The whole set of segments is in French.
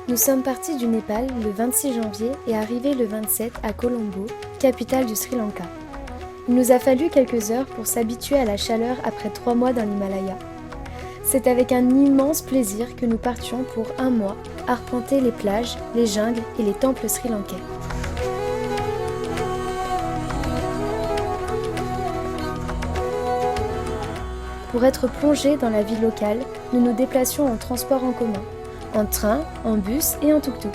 Nous sommes partis du Népal le 26 janvier et arrivés le 27 à Colombo, capitale du Sri Lanka. Il nous a fallu quelques heures pour s'habituer à la chaleur après 3 mois dans l'Himalaya. C'est avec un immense plaisir que nous partions pour 1 mois arpenter les plages, les jungles et les temples sri-lankais. Pour être plongés dans la vie locale, nous nous déplacions en transport en commun, en train, en bus et en tuk-tuk.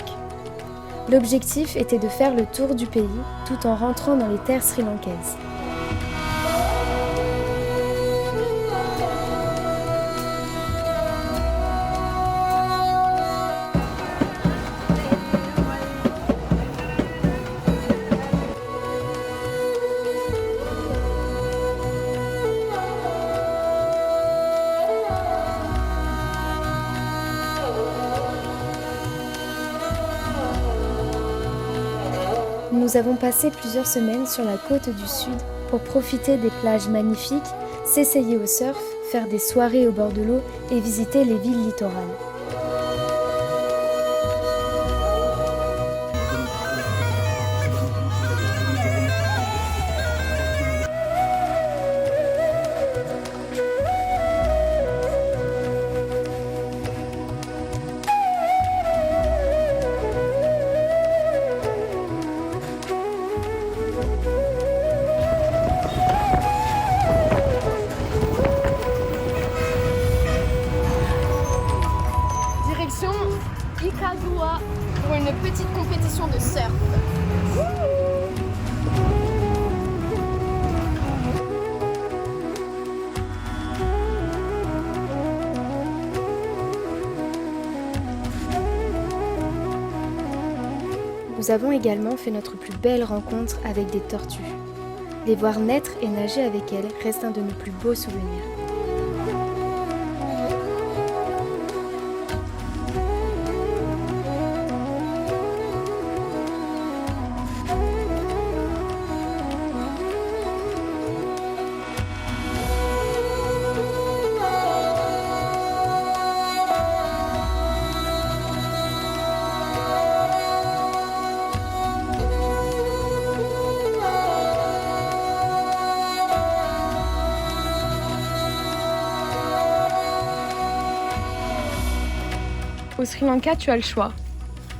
L'objectif était de faire le tour du pays tout en rentrant dans les terres sri-lankaises. Nous avons passé plusieurs semaines sur la côte du sud pour profiter des plages magnifiques, s'essayer au surf, faire des soirées au bord de l'eau et visiter les villes littorales. Direction Ikazua pour une petite compétition de surf. Nous avons également fait notre plus belle rencontre avec des tortues. Les voir naître et nager avec elles reste un de nos plus beaux souvenirs. Au Sri Lanka, tu as le choix.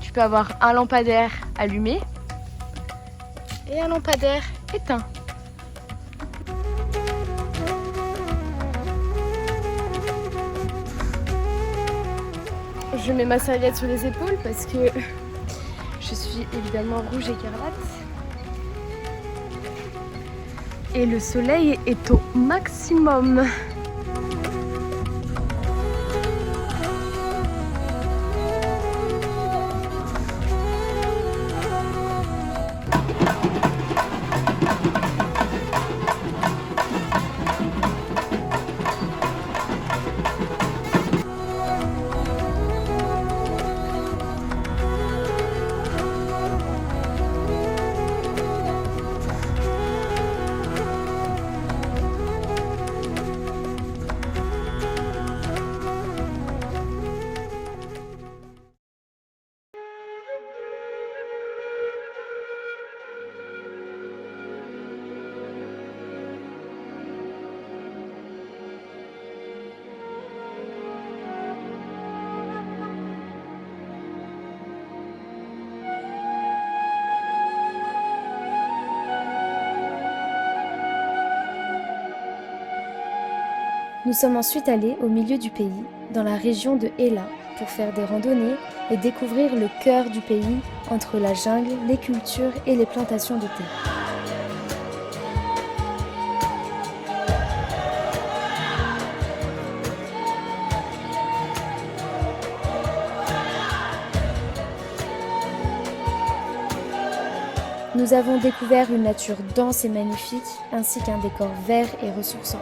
Tu peux avoir un lampadaire allumé et un lampadaire éteint. Je mets ma serviette sur les épaules parce que je suis évidemment rouge écarlate. Et le soleil est au maximum. Nous sommes ensuite allés au milieu du pays, dans la région de Ela, pour faire des randonnées et découvrir le cœur du pays entre la jungle, les cultures et les plantations de thé. Nous avons découvert une nature dense et magnifique, ainsi qu'un décor vert et ressourçant.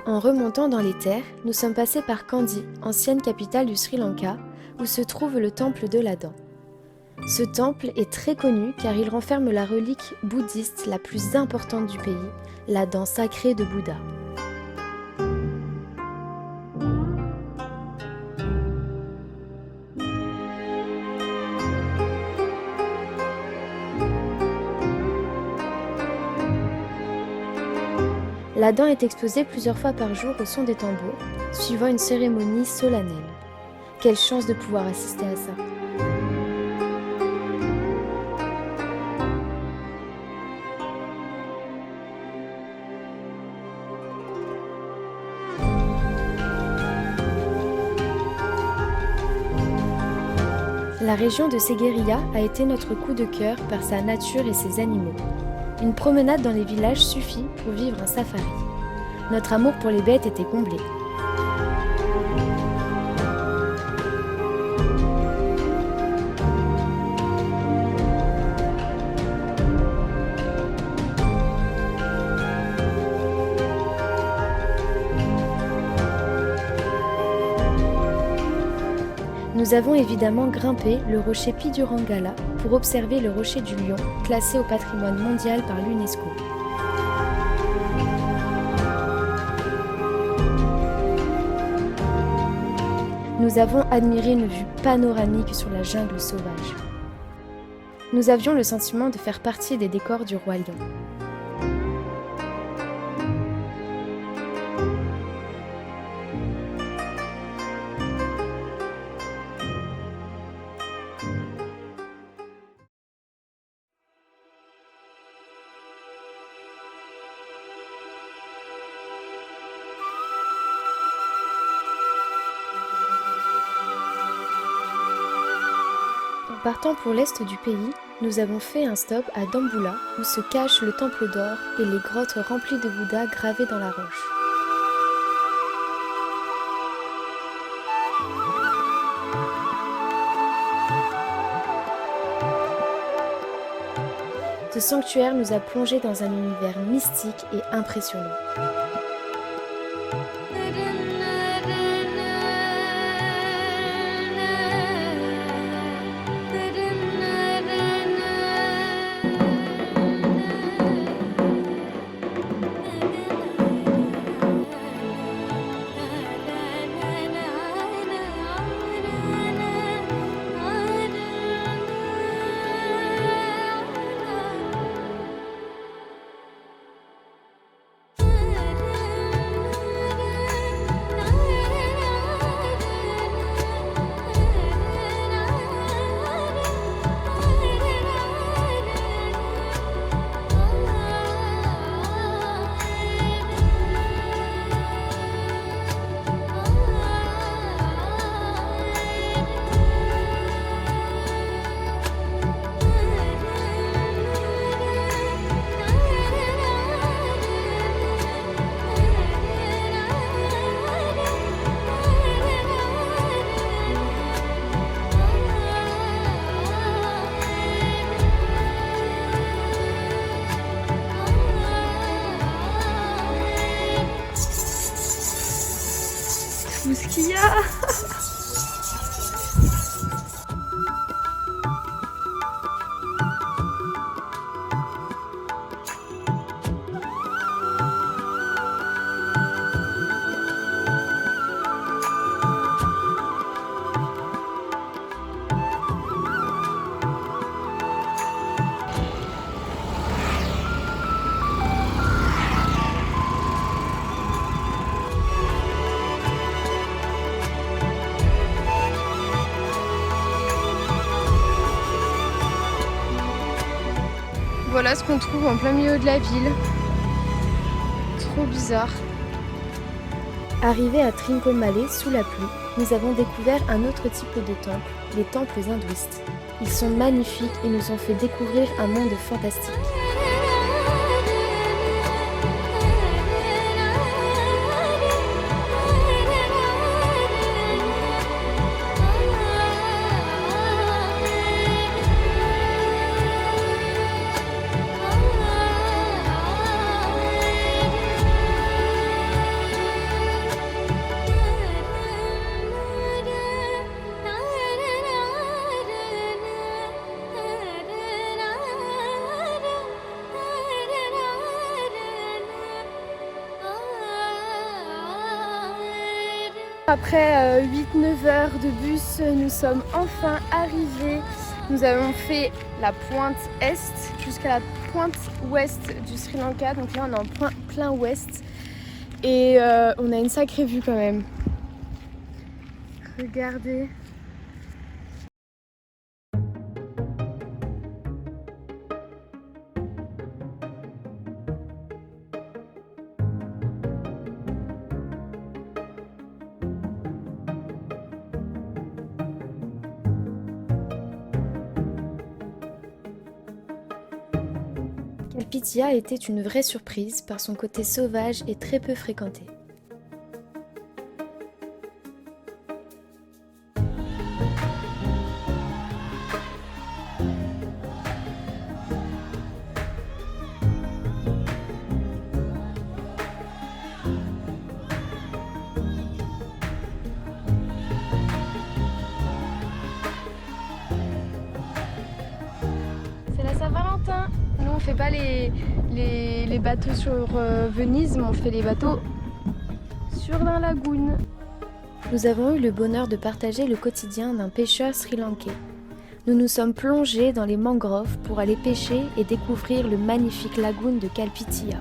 En remontant dans les terres, nous sommes passés par Kandy, ancienne capitale du Sri Lanka, où se trouve le temple de la dent. Ce temple est très connu car il renferme la relique bouddhiste la plus importante du pays, la dent sacrée de Bouddha. La dent est exposée plusieurs fois par jour au son des tambours, suivant une cérémonie solennelle. Quelle chance de pouvoir assister à ça! La région de Sigiriya a été notre coup de cœur par sa nature et ses animaux. Une promenade dans les villages suffit pour vivre un safari. Notre amour pour les bêtes était comblé. Nous avons évidemment grimpé le rocher Pidurangala pour observer le rocher du lion, classé au patrimoine mondial par l'UNESCO. Nous avons admiré une vue panoramique sur la jungle sauvage. Nous avions le sentiment de faire partie des décors du roi lion. En partant pour l'est du pays, nous avons fait un stop à Dambulla où se cache le temple d'or et les grottes remplies de Bouddha gravées dans la roche. Ce sanctuaire nous a plongés dans un univers mystique et impressionnant. Tout ce qu'il y a. Voilà ce qu'on trouve en plein milieu de la ville. Trop bizarre. Arrivés à Trincomalee, sous la pluie, nous avons découvert un autre type de temple, les temples hindouistes. Ils sont magnifiques et nous ont fait découvrir un monde fantastique. Après 8-9 heures de bus, nous sommes enfin arrivés. Nous avons fait la pointe est jusqu'à la pointe ouest du Sri Lanka. Donc là on est en plein ouest et on a une sacrée vue quand même. Regardez. Kalpitiya était une vraie surprise par son côté sauvage et très peu fréquenté. C'est la Saint-Valentin. Nous on fait pas les bateaux sur Venise, mais on fait les bateaux sur la lagune. Nous avons eu le bonheur de partager le quotidien d'un pêcheur sri-lankais. Nous nous sommes plongés dans les mangroves pour aller pêcher et découvrir le magnifique lagoon de Kalpitiya.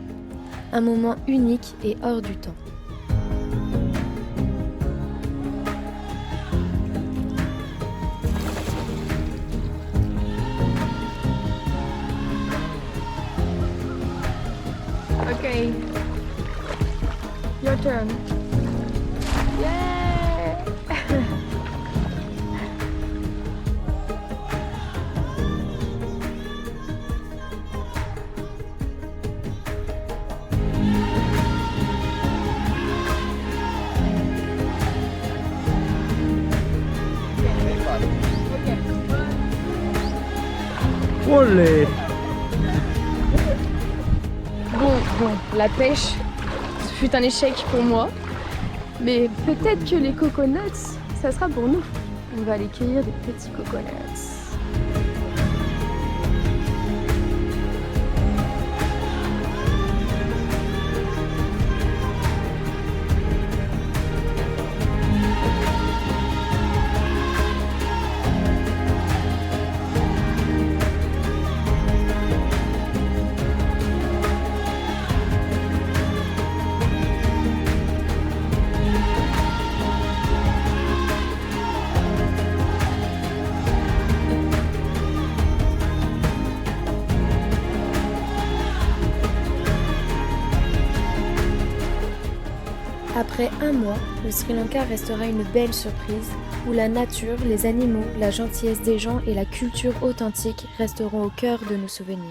Un moment unique et hors du temps. Okay, your turn. Yeah! Olé! Bon, la pêche, ce fut un échec pour moi. Mais peut-être que les coconuts, ça sera pour nous. On va aller cueillir des petits coconuts. Après un mois, le Sri Lanka restera une belle surprise où la nature, les animaux, la gentillesse des gens et la culture authentique resteront au cœur de nos souvenirs.